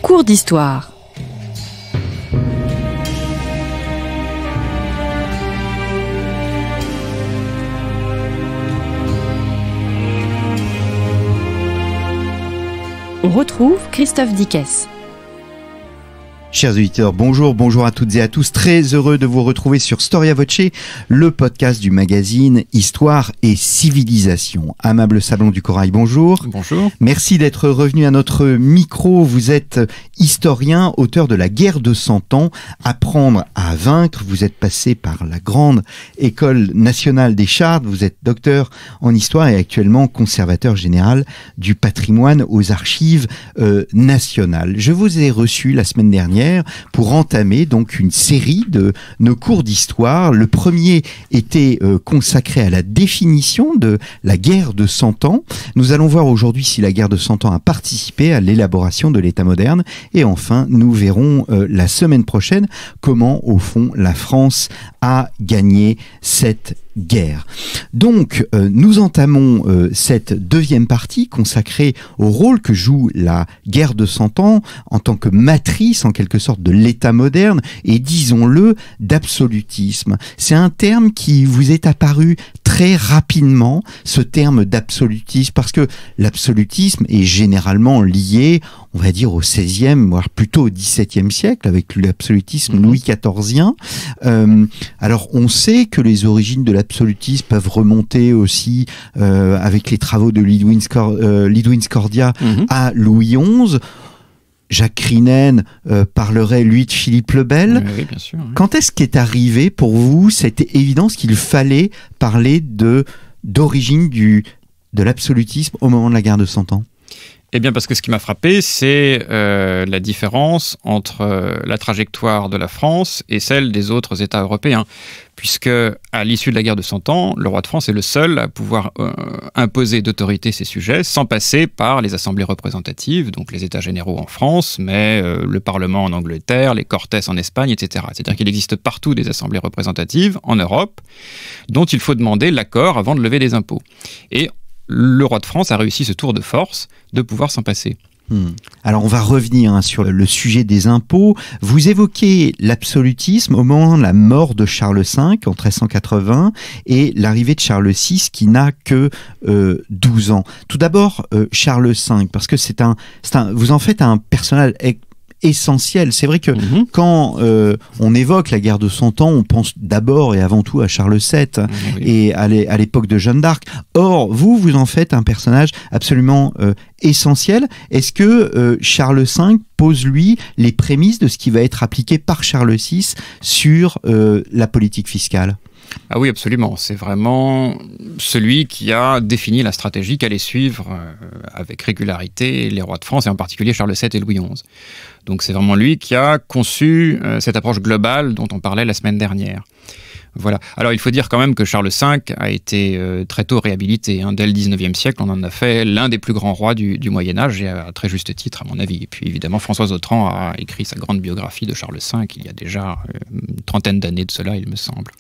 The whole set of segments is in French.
Cours d'histoire. On retrouve Christophe Dickès. Chers auditeurs, bonjour à toutes et à tous. Très heureux de vous retrouver sur Storia Voce, le podcast du magazine Histoire et Civilisation. Amable Sablon du Corail, bonjour. Bonjour. Merci d'être revenu à notre micro. Vous êtes historien, auteur de La guerre de 100 ans, Apprendre à vaincre. Vous êtes passé par la grande école nationale des Chartes. Vous êtes docteur en histoire et actuellement conservateur général du patrimoine aux archives nationales. Je vous ai reçu la semaine dernière pour entamer donc une série de nos cours d'histoire. Le premier était consacré à la définition de la guerre de 100 ans. Nous allons voir aujourd'hui si la guerre de 100 ans a participé à l'élaboration de l'État moderne. Et enfin, nous verrons la semaine prochaine comment, au fond, la France a gagné cette guerre. Donc, nous entamons cette deuxième partie consacrée au rôle que joue la guerre de 100 ans en tant que matrice, en quelque sorte, de l'État moderne et, disons-le, d'absolutisme. C'est un terme qui vous est apparu très rapidement, ce terme d'absolutisme, parce que l'absolutisme est généralement lié, on va dire, au XVIe, voire plutôt au XVIIe siècle, avec l'absolutisme Louis XIVien. Alors, on sait que les origines de l'absolutisme peuvent remonter aussi avec les travaux de Lidwin Scordia à Louis XI. Jacques Crinen parlerait, lui, de Philippe le Bel. Oui, bien sûr. Oui. Quand est-ce qu'est arrivé pour vous cette évidence qu'il fallait parler d'origine de l'absolutisme au moment de la guerre de 100 ans ? Eh bien, parce que ce qui m'a frappé, c'est la différence entre la trajectoire de la France et celle des autres États européens. Puisque, à l'issue de la guerre de 100 ans, le roi de France est le seul à pouvoir imposer d'autorité ses sujets sans passer par les assemblées représentatives, donc les États généraux en France, mais le Parlement en Angleterre, les Cortes en Espagne, etc. C'est-à-dire qu'il existe partout des assemblées représentatives en Europe dont il faut demander l'accord avant de lever des impôts. Et le roi de France a réussi ce tour de force de pouvoir s'en passer. Alors on va revenir sur le sujet des impôts. Vous évoquez l'absolutisme au moment de la mort de Charles V en 1380 et l'arrivée de Charles VI qui n'a que 12 ans. Tout d'abord, Charles V, parce que vous en faites un personnage essentiel. C'est vrai que quand on évoque la guerre de 100 ans, on pense d'abord et avant tout à Charles VII et à l'époque de Jeanne d'Arc. Or, vous en faites un personnage absolument essentiel. Est-ce que Charles V pose, lui, les prémices de ce qui va être appliqué par Charles VI sur la politique fiscale ? Ah oui, absolument. C'est vraiment celui qui a défini la stratégie qu'allaient suivre avec régularité les rois de France, et en particulier Charles VII et Louis XI. Donc c'est vraiment lui qui a conçu cette approche globale dont on parlait la semaine dernière. Voilà. Alors il faut dire quand même que Charles V a été très tôt réhabilité. Dès le XIXe siècle, on en a fait l'un des plus grands rois du Moyen-Âge, et à très juste titre, à mon avis. Et puis évidemment, François Autran a écrit sa grande biographie de Charles V il y a déjà une trentaine d'années de cela, il me semble.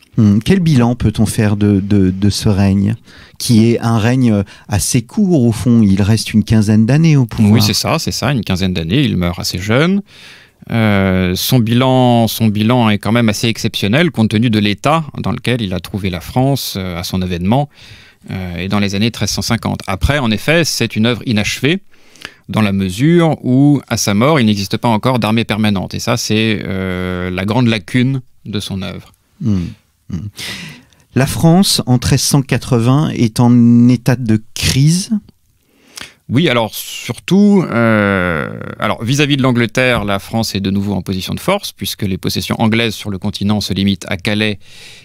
Quel bilan peut-on faire de ce règne, qui est un règne assez court au fond? Il reste une quinzaine d'années au pouvoir. Oui, c'est ça, une quinzaine d'années. Il meurt assez jeune. Son bilan est quand même assez exceptionnel compte tenu de l'état dans lequel il a trouvé la France à son avènement et dans les années 1350. Après, en effet, c'est une œuvre inachevée dans la mesure où, à sa mort, il n'existe pas encore d'armée permanente. Et ça, c'est la grande lacune de son œuvre. La France, en 1380, est en état de crise. Oui, alors surtout, vis-à-vis de l'Angleterre, la France est de nouveau en position de force, puisque les possessions anglaises sur le continent se limitent à Calais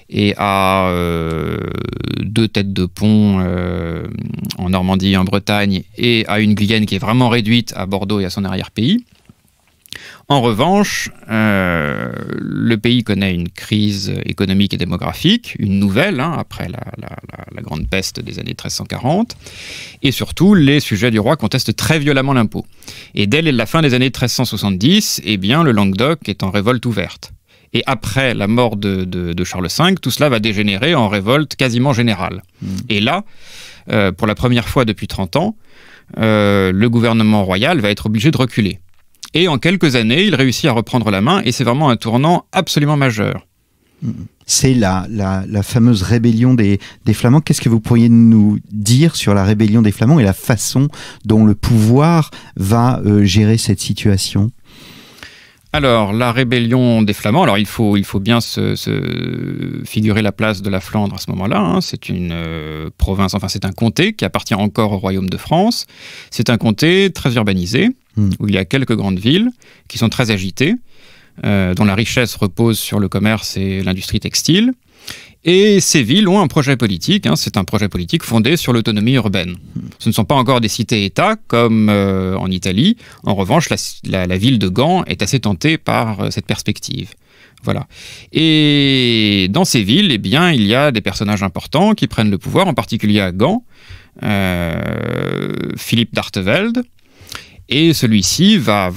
et à 2 têtes de pont en Normandie et en Bretagne, et à une Guyenne qui est vraiment réduite à Bordeaux et à son arrière-pays. En revanche, le pays connaît une crise économique et démographique, une nouvelle, après la grande peste des années 1340. Et surtout, les sujets du roi contestent très violemment l'impôt. Et dès la fin des années 1370, le Languedoc est en révolte ouverte. Et après la mort de Charles V, tout cela va dégénérer en révolte quasiment générale. Et là, pour la première fois depuis 30 ans, le gouvernement royal va être obligé de reculer. Et en quelques années, il réussit à reprendre la main, et c'est vraiment un tournant absolument majeur. C'est la fameuse rébellion des Flamands. Qu'est-ce que vous pourriez nous dire sur la rébellion des Flamands et la façon dont le pouvoir va gérer cette situation ? Alors, la rébellion des Flamands, alors il faut bien se figurer la place de la Flandre à ce moment-là, hein. C'est une province, enfin c'est un comté qui appartient encore au royaume de France. C'est un comté très urbanisé, où il y a quelques grandes villes qui sont très agitées, dont la richesse repose sur le commerce et l'industrie textile. Et ces villes ont un projet politique, hein, c'est un projet politique fondé sur l'autonomie urbaine. Ce ne sont pas encore des cités-États comme en Italie. En revanche, la ville de Gand est assez tentée par cette perspective. Voilà. Et dans ces villes, eh bien, il y a des personnages importants qui prennent le pouvoir, en particulier à Gand, Philippe d'Artevelde. Et celui-ci va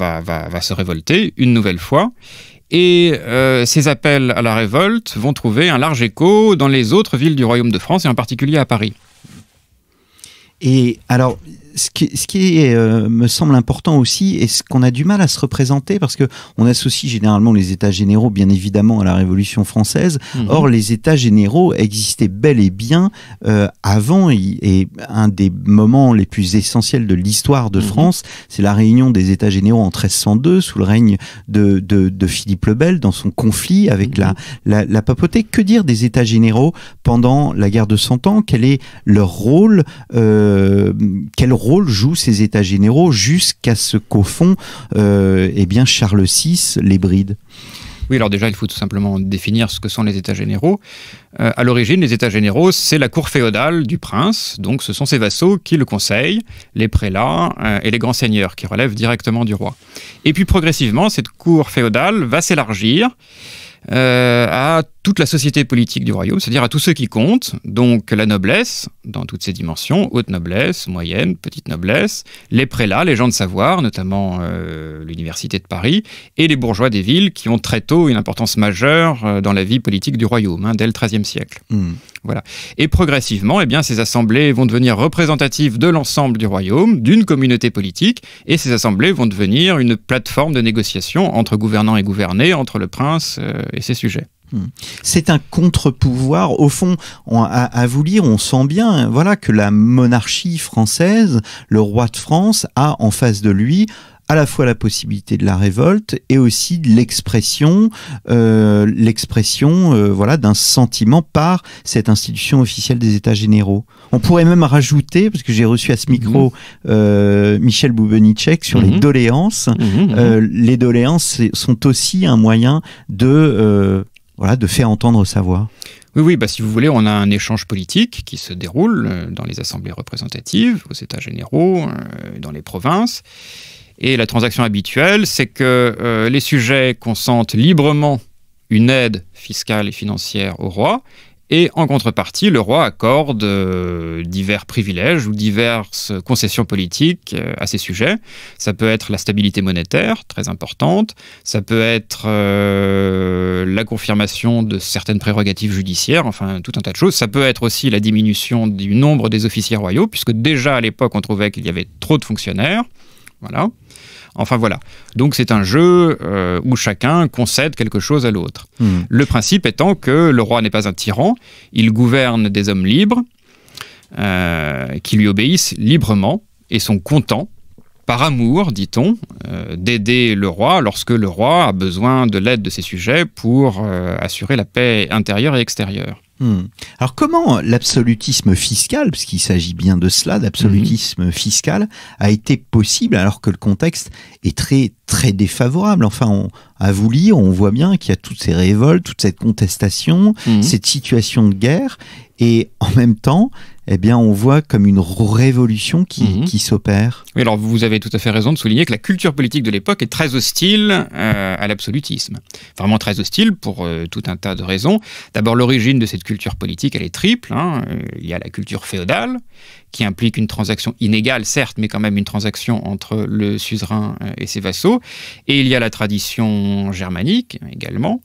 se révolter une nouvelle fois. Et ces appels à la révolte vont trouver un large écho dans les autres villes du Royaume de France, et en particulier à Paris. Et alors, ce qui me semble important aussi, et ce qu'on a du mal à se représenter, parce qu'on associe généralement les États généraux, bien évidemment, à la Révolution française. Or, les États généraux existaient bel et bien avant, et un des moments les plus essentiels de l'histoire de France, c'est la réunion des États généraux en 1302, sous le règne de Philippe le Bel, dans son conflit avec la papauté. Que dire des États généraux pendant la guerre de 100 ans? Quel est leur rôle? Quel rôle jouent ces États généraux jusqu'à ce qu'au fond, eh bien Charles VI les bride? Oui, alors déjà, il faut tout simplement définir ce que sont les États généraux. À l'origine, les États généraux, c'est la cour féodale du prince. Donc, ce sont ses vassaux qui le conseillent, les prélats et les grands seigneurs qui relèvent directement du roi. Et puis, progressivement, cette cour féodale va s'élargir à toute la société politique du royaume, c'est-à-dire à tous ceux qui comptent, donc la noblesse, dans toutes ses dimensions, haute noblesse, moyenne, petite noblesse, les prélats, les gens de savoir, notamment l'université de Paris, et les bourgeois des villes qui ont très tôt une importance majeure dans la vie politique du royaume, hein, dès le XIIIe siècle. Voilà. Et progressivement, eh bien, ces assemblées vont devenir représentatives de l'ensemble du royaume, d'une communauté politique, et ces assemblées vont devenir une plateforme de négociation entre gouvernants et gouvernés, entre le prince et ses sujets. C'est un contre-pouvoir. Au fond, à vous lire, on sent bien, voilà, que la monarchie française, le roi de France, a en face de lui à la fois la possibilité de la révolte et aussi de l'expression voilà, d'un sentiment par cette institution officielle des États généraux. On pourrait même rajouter, parce que j'ai reçu à ce micro Michel Boubenitschek sur les doléances. Les doléances sont aussi un moyen de faire entendre sa voix. Oui, si vous voulez, on a un échange politique qui se déroule dans les assemblées représentatives, aux États généraux, dans les provinces. Et la transaction habituelle, c'est que les sujets consentent librement une aide fiscale et financière au roi, et en contrepartie, le roi accorde divers privilèges ou diverses concessions politiques à ces sujets. Ça peut être la stabilité monétaire, très importante. Ça peut être la confirmation de certaines prérogatives judiciaires, enfin tout un tas de choses. Ça peut être aussi la diminution du nombre des officiers royaux, puisque déjà à l'époque, on trouvait qu'il y avait trop de fonctionnaires. Voilà. Enfin voilà. Donc c'est un jeu où chacun concède quelque chose à l'autre. Le principe étant que le roi n'est pas un tyran, il gouverne des hommes libres qui lui obéissent librement et sont contents, par amour, dit-on, d'aider le roi lorsque le roi a besoin de l'aide de ses sujets pour assurer la paix intérieure et extérieure. Alors comment l'absolutisme fiscal, puisqu'il s'agit bien de cela, l'absolutisme fiscal, a été possible alors que le contexte est très, très défavorable? Enfin, à vous lire, on voit bien qu'il y a toutes ces révoltes, toute cette contestation, cette situation de guerre, et en même temps, eh bien, on voit comme une révolution qui s'opère. Oui, alors vous avez tout à fait raison de souligner que la culture politique de l'époque est très hostile à l'absolutisme. Vraiment très hostile pour tout un tas de raisons. D'abord, l'origine de cette culture politique, elle est triple. Il y a la culture féodale, qui implique une transaction inégale, certes, mais quand même une transaction entre le suzerain et ses vassaux. Et il y a la tradition germanique, également,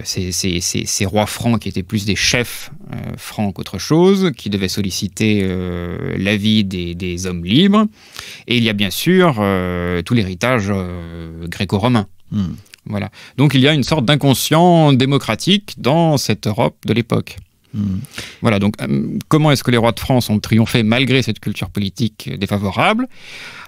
ces rois francs qui étaient plus des chefs francs qu'autre chose, qui devaient solliciter l'avis des hommes libres. Et il y a bien sûr tout l'héritage gréco-romain. Voilà. Donc il y a une sorte d'inconscient démocratique dans cette Europe de l'époque. Voilà, donc comment est-ce que les rois de France ont triomphé malgré cette culture politique défavorable?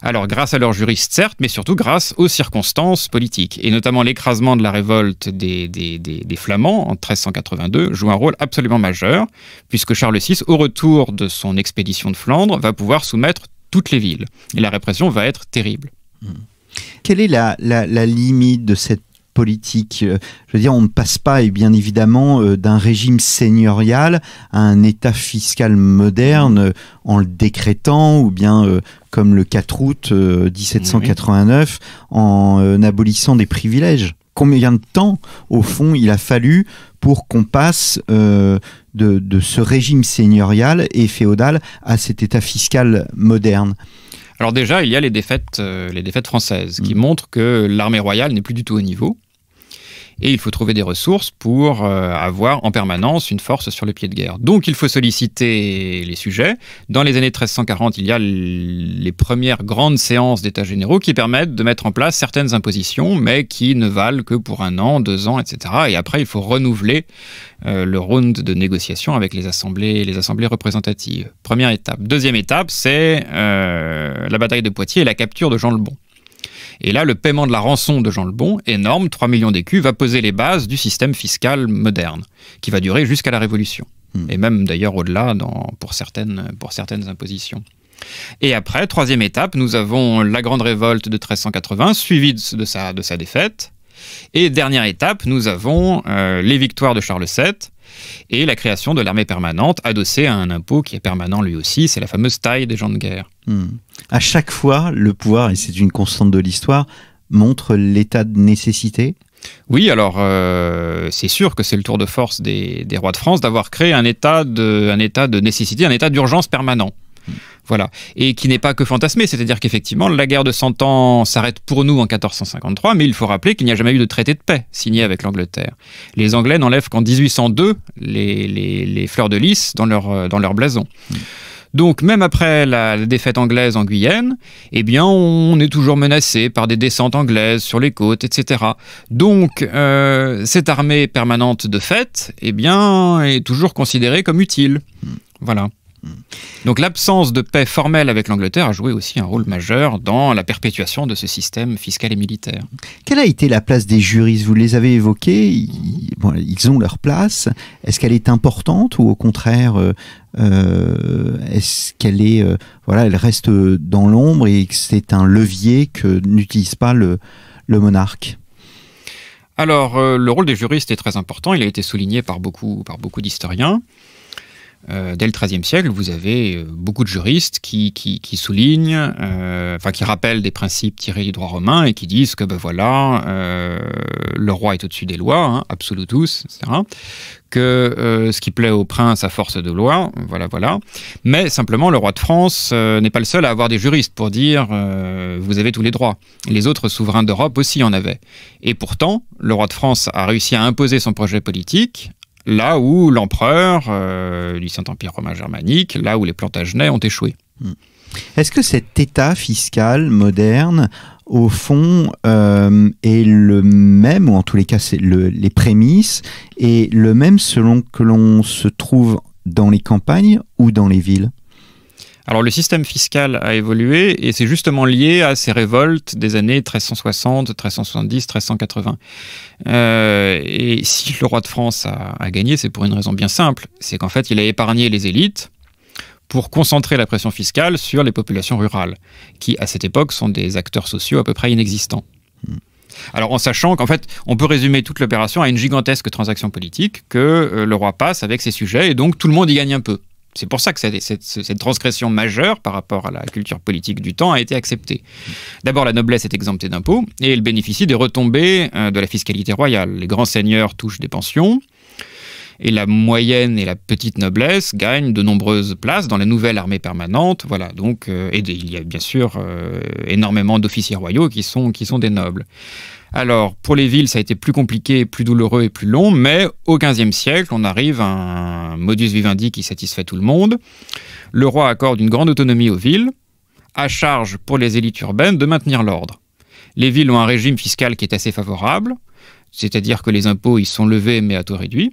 Alors grâce à leurs juristes certes, mais surtout grâce aux circonstances politiques, et notamment l'écrasement de la révolte des Flamands en 1382 joue un rôle absolument majeur, puisque Charles VI, au retour de son expédition de Flandre, va pouvoir soumettre toutes les villes, et la répression va être terrible. Quelle est la limite de cette politique? Je veux dire, on ne passe pas, et bien évidemment, d'un régime seigneurial à un état fiscal moderne en le décrétant, ou bien, comme le 4 août 1789, en abolissant des privilèges. Combien de temps, au fond, il a fallu pour qu'on passe de ce régime seigneurial et féodal à cet état fiscal moderne? Alors déjà, il y a les défaites françaises qui montrent que l'armée royale n'est plus du tout au niveau. Et il faut trouver des ressources pour avoir en permanence une force sur le pied de guerre. Donc il faut solliciter les sujets. Dans les années 1340, il y a les premières grandes séances d'états généraux qui permettent de mettre en place certaines impositions, mais qui ne valent que pour 1 an, 2 ans, etc. Et après, il faut renouveler le round de négociation avec les assemblées représentatives. Première étape. Deuxième étape, c'est la bataille de Poitiers et la capture de Jean le Bon. Et là, le paiement de la rançon de Jean le Bon, énorme, 3 millions d'écus, va poser les bases du système fiscal moderne, qui va durer jusqu'à la Révolution. Et même d'ailleurs au-delà pour certaines impositions. Et après, troisième étape, nous avons la grande révolte de 1380, suivie de sa défaite. Et dernière étape, nous avons les victoires de Charles VII et la création de l'armée permanente, adossée à un impôt qui est permanent lui aussi, c'est la fameuse taille des gens de guerre. À chaque fois, le pouvoir, et c'est une constante de l'histoire, montre l'état de nécessité. Oui, alors c'est sûr que c'est le tour de force des rois de France d'avoir créé un état de nécessité, un état d'urgence permanent. Voilà. Et qui n'est pas que fantasmé, c'est-à-dire qu'effectivement, la guerre de 100 ans s'arrête pour nous en 1453, mais il faut rappeler qu'il n'y a jamais eu de traité de paix signé avec l'Angleterre. Les Anglais n'enlèvent qu'en 1802 les fleurs de lys dans leur blason. Donc, même après la défaite anglaise en Guyenne, eh bien, on est toujours menacé par des descentes anglaises sur les côtes, etc. Donc, cette armée permanente de fait, eh bien, est toujours considérée comme utile. Voilà. Donc l'absence de paix formelle avec l'Angleterre a joué aussi un rôle majeur dans la perpétuation de ce système fiscal et militaire. Quelle a été la place des juristes? Vous les avez évoqués, ils ont leur place. Est-ce qu'elle est importante ou au contraire, est-ce qu'elle elle reste dans l'ombre et que c'est un levier que n'utilise pas le monarque? Alors, le rôle des juristes est très important, il a été souligné par beaucoup d'historiens. Dès le XIIIe siècle, vous avez beaucoup de juristes qui soulignent, qui rappellent des principes tirés du droit romain et qui disent que le roi est au-dessus des lois, hein, absolutus, etc. Que ce qui plaît au prince a force de loi, voilà. Mais simplement, le roi de France n'est pas le seul à avoir des juristes pour dire vous avez tous les droits. Les autres souverains d'Europe aussi en avaient. Et pourtant, le roi de France a réussi à imposer son projet politique là où l'empereur du Saint-Empire romain germanique, là où les Plantagenets ont échoué. Est-ce que cet état fiscal moderne, au fond, est le même, ou en tous les cas, c'est les prémices, est le même selon que l'on se trouve dans les campagnes ou dans les villes? Alors le système fiscal a évolué et c'est justement lié à ces révoltes des années 1360, 1370, 1380. Et si le roi de France a gagné, c'est pour une raison bien simple, c'est qu'en fait il a épargné les élites pour concentrer la pression fiscale sur les populations rurales, qui à cette époque sont des acteurs sociaux à peu près inexistants. Alors en sachant qu'en fait on peut résumer toute l'opération à une gigantesque transaction politique que le roi passe avec ses sujets et donc tout le monde y gagne un peu. C'est pour ça que cette transgression majeure par rapport à la culture politique du temps a été acceptée. D'abord, la noblesse est exemptée d'impôts et elle bénéficie des retombées de la fiscalité royale. Les grands seigneurs touchent des pensions Et la moyenne et la petite noblesse gagnent de nombreuses places dans la nouvelle armée permanente. Voilà, donc, il y a bien sûr énormément d'officiers royaux qui sont des nobles. Alors, pour les villes, ça a été plus compliqué, plus douloureux et plus long, mais au XVe siècle, on arrive à un modus vivendi qui satisfait tout le monde. Le roi accorde une grande autonomie aux villes, à charge pour les élites urbaines de maintenir l'ordre. Les villes ont un régime fiscal qui est assez favorable, c'est-à-dire que les impôts y sont levés mais à taux réduit.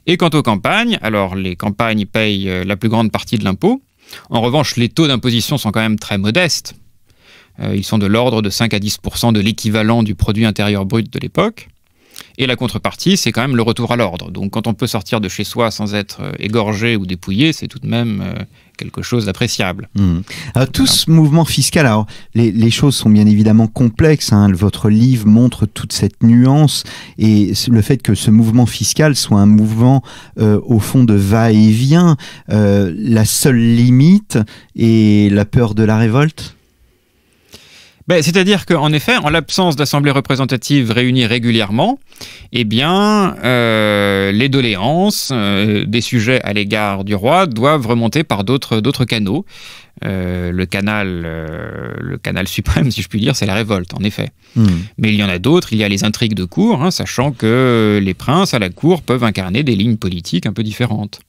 Et quant aux campagnes, alors les campagnes payent la plus grande partie de l'impôt. En revanche, les taux d'imposition sont quand même très modestes. Ils sont de l'ordre de 5 à 10% de l'équivalent du produit intérieur brut de l'époque. Et la contrepartie, c'est quand même le retour à l'ordre. Donc quand on peut sortir de chez soi sans être égorgé ou dépouillé, c'est tout de même quelque chose d'appréciable. Alors tout ce mouvement fiscal, alors les choses sont bien évidemment complexes, hein. Votre livre montre toute cette nuance et le fait que ce mouvement fiscal soit un mouvement au fond de va-et-vient, la seule limite est la peur de la révolte. C'est-à-dire qu'en effet, en l'absence d'assemblées représentatives réunies régulièrement, les doléances des sujets à l'égard du roi doivent remonter par d'autres canaux. Le canal suprême, si je puis dire, c'est la révolte, en effet. Mais il y en a d'autres, il y a les intrigues de cour, hein, sachant que les princes à la cour peuvent incarner des lignes politiques un peu différentes.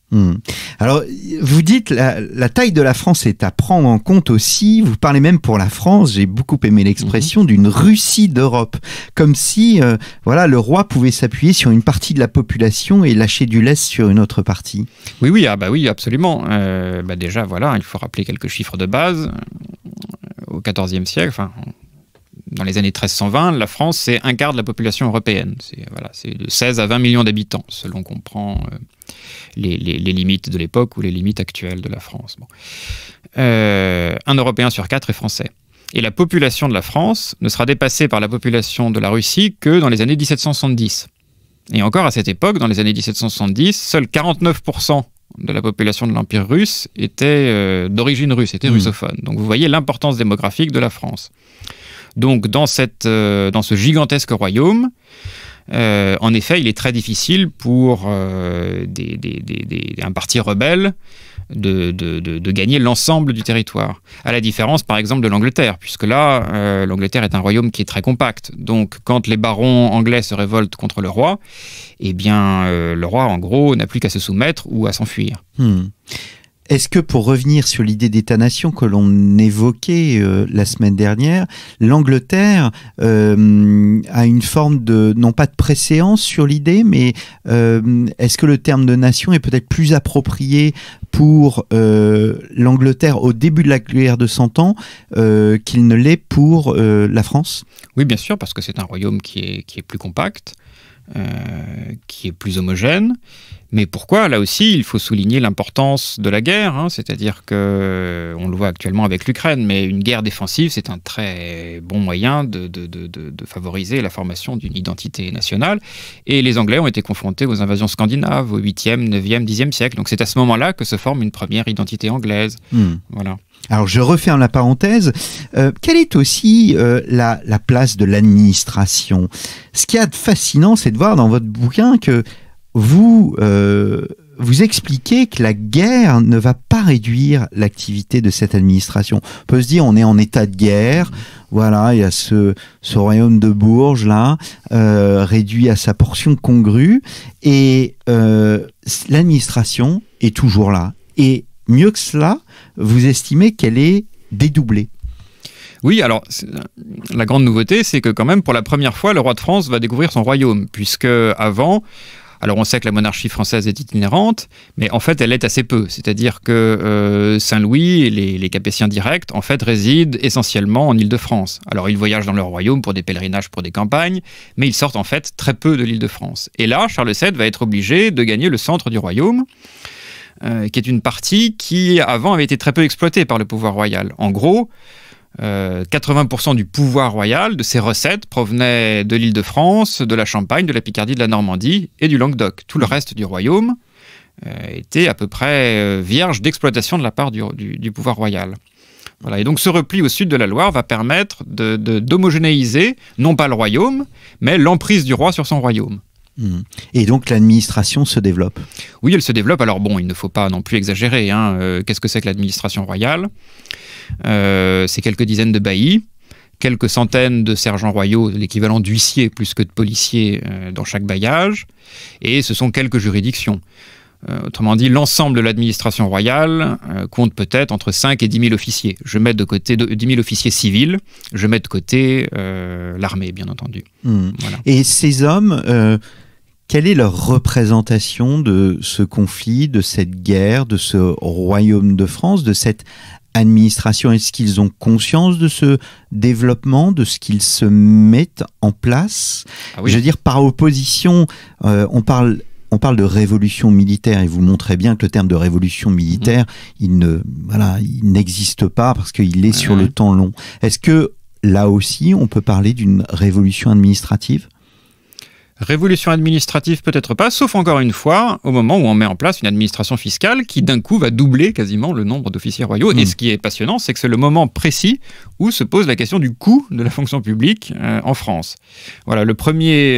Alors, vous dites la taille de la France est à prendre en compte aussi. Vous parlez même pour la France, j'ai beaucoup aimé l'expression, d'une Russie d'Europe. Comme si le roi pouvait s'appuyer sur une partie de la population et lâcher du lest sur une autre partie. Oui, absolument. Déjà, il faut rappeler quelques chiffres de base. Au XIVe siècle, dans les années 1320, la France, c'est un quart de la population européenne. C'est de 16 à 20 millions d'habitants, selon qu'on prend les limites de l'époque ou les limites actuelles de la France. Un Européen sur 4 est français. Et la population de la France ne sera dépassée par la population de la Russie que dans les années 1770. Et encore à cette époque, dans les années 1770, seuls 49% de la population de l'Empire russe était d'origine russe, était russophone. Donc vous voyez l'importance démographique de la France. Donc dans ce gigantesque royaume, en effet, il est très difficile pour un parti rebelle de gagner l'ensemble du territoire. À la différence, par exemple, de l'Angleterre, puisque là, l'Angleterre est un royaume qui est très compact. Donc, quand les barons anglais se révoltent contre le roi, le roi, en gros, n'a plus qu'à se soumettre ou à s'enfuir. Est-ce que, pour revenir sur l'idée d'État-nation que l'on évoquait la semaine dernière, l'Angleterre a une forme de, non pas de préséance sur l'idée, mais est-ce que le terme de nation est peut-être plus approprié pour l'Angleterre au début de la guerre de 100 ans qu'il ne l'est pour la France? Oui, bien sûr, parce que c'est un royaume qui est plus compact, qui est plus homogène. Mais pourquoi? Là aussi, il faut souligner l'importance de la guerre, hein, c'est-à-dire que, on le voit actuellement avec l'Ukraine, mais une guerre défensive, c'est un très bon moyen de favoriser la formation d'une identité nationale. Et les Anglais ont été confrontés aux invasions scandinaves au 8e, 9e, 10e siècle. Donc c'est à ce moment-là que se forme une première identité anglaise. Voilà. Alors je referme la parenthèse. Quelle est aussi la place de l'administration? Ce qu'il y a de fascinant, c'est de voir dans votre bouquin que vous expliquez que la guerre ne va pas réduire l'activité de cette administration. On peut se dire, on est en état de guerre, voilà, il y a ce royaume de Bourges là, réduit à sa portion congrue, et l'administration est toujours là. Et mieux que cela, vous estimez qu'elle est dédoublée. Oui, alors, la grande nouveauté, c'est que quand même, pour la première fois, le roi de France va découvrir son royaume, puisque avant... Alors on sait que la monarchie française est itinérante, mais en fait elle l'est assez peu. C'est-à-dire que Saint-Louis et les Capétiens directs en fait résident essentiellement en Île-de-France. Alors ils voyagent dans leur royaume pour des pèlerinages, pour des campagnes, mais ils sortent en fait très peu de l'Île-de-France. Et là, Charles VII va être obligé de gagner le centre du royaume, qui est une partie qui avant avait été très peu exploitée par le pouvoir royal. En gros, 80% du pouvoir royal, de ses recettes, provenaient de l'Île-de-France, de la Champagne, de la Picardie, de la Normandie et du Languedoc. Tout le reste du royaume était à peu près vierge d'exploitation de la part du pouvoir royal. Voilà. Et donc ce repli au sud de la Loire va permettre d'homogénéiser, non pas le royaume, mais l'emprise du roi sur son royaume. Et donc l'administration se développe. Oui, elle se développe. Alors bon, il ne faut pas non plus exagérer. Qu'est-ce que c'est que l'administration royale ? C'est quelques dizaines de baillis, quelques centaines de sergents royaux, l'équivalent d'huissiers plus que de policiers dans chaque bailliage, et ce sont quelques juridictions. Autrement dit, l'ensemble de l'administration royale compte peut-être entre 5 et 10 000 officiers. Je mets de côté 10 000 officiers civils, je mets de côté l'armée, bien entendu. Voilà. Et ces hommes, quelle est leur représentation de ce conflit, de cette guerre, de ce royaume de France, de cette administration? Est-ce qu'ils ont conscience de ce développement, de ce qu'ils se mettent en place? Oui. Je veux dire, par opposition, on parle de révolution militaire, et vous montrez bien que le terme de révolution militaire, il n'existe pas parce qu'il est sur le temps long. Est-ce que là aussi, on peut parler d'une révolution administrative ? Révolution administrative, peut-être pas, sauf encore une fois, au moment où on met en place une administration fiscale qui d'un coup va doubler quasiment le nombre d'officiers royaux. Et ce qui est passionnant, c'est que c'est le moment précis où se pose la question du coût de la fonction publique en France. Voilà, le premier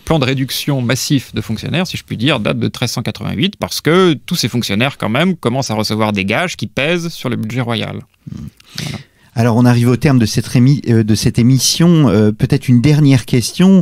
plan de réduction massif de fonctionnaires, si je puis dire, date de 1388, parce que tous ces fonctionnaires quand même commencent à recevoir des gages qui pèsent sur le budget royal. Voilà. Alors, on arrive au terme de cette émission. Peut-être une dernière question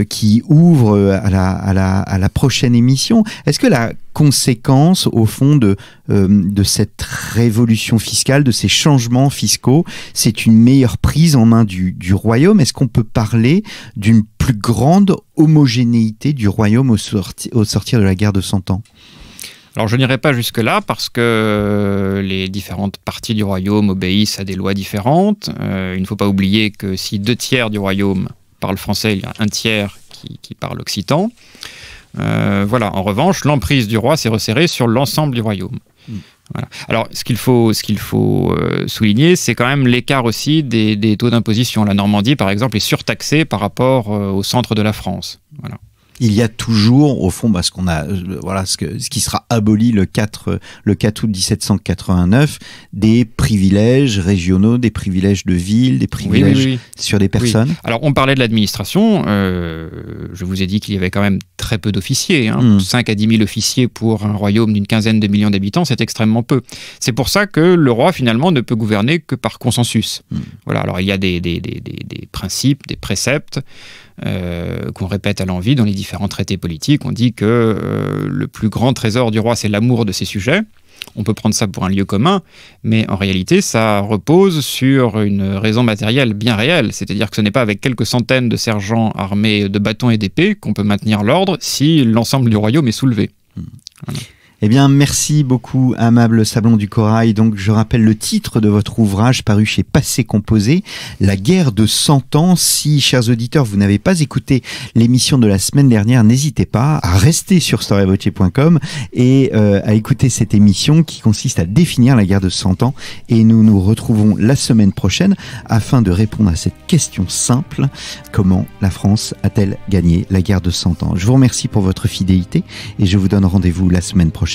qui ouvre à la prochaine émission. Est-ce que la conséquence, au fond, de cette révolution fiscale, de ces changements fiscaux, c'est une meilleure prise en main du royaume? Est-ce qu'on peut parler d'une plus grande homogénéité du royaume au sortir de la guerre de 100 ans? Alors je n'irai pas jusque-là parce que les différentes parties du royaume obéissent à des lois différentes. Il ne faut pas oublier que si 2/3 du royaume parlent français, il y a 1/3 qui parle occitan. Voilà. En revanche, l'emprise du roi s'est resserrée sur l'ensemble du royaume. Voilà. Alors ce qu'il faut souligner, c'est quand même l'écart aussi des taux d'imposition. La Normandie, par exemple, est surtaxée par rapport au centre de la France. Voilà. Il y a toujours, au fond, ce qui sera aboli le 4 août 1789, des privilèges régionaux, des privilèges de ville, des privilèges sur des personnes. Oui. Alors, on parlait de l'administration. Je vous ai dit qu'il y avait quand même très peu d'officiers. 5 à 10 000 officiers pour un royaume d'une quinzaine de millions d'habitants, c'est extrêmement peu. C'est pour ça que le roi, finalement, ne peut gouverner que par consensus. Voilà. Alors, il y a des principes, des préceptes qu'on répète à l'envi dans les différents traités politiques. On dit que le plus grand trésor du roi, c'est l'amour de ses sujets. On peut prendre ça pour un lieu commun, mais en réalité, ça repose sur une raison matérielle bien réelle. C'est-à-dire que ce n'est pas avec quelques centaines de sergents armés de bâtons et d'épées qu'on peut maintenir l'ordre si l'ensemble du royaume est soulevé. Voilà. Eh bien, merci beaucoup, Amable Sablon du Corail. Donc, je rappelle le titre de votre ouvrage paru chez Passé Composé, La guerre de 100 ans. Si, chers auditeurs, vous n'avez pas écouté l'émission de la semaine dernière, n'hésitez pas à rester sur storyvoce.com et à écouter cette émission qui consiste à définir la guerre de 100 ans. Et nous nous retrouvons la semaine prochaine afin de répondre à cette question simple. Comment la France a-t-elle gagné la guerre de 100 ans? Je vous remercie pour votre fidélité et je vous donne rendez-vous la semaine prochaine.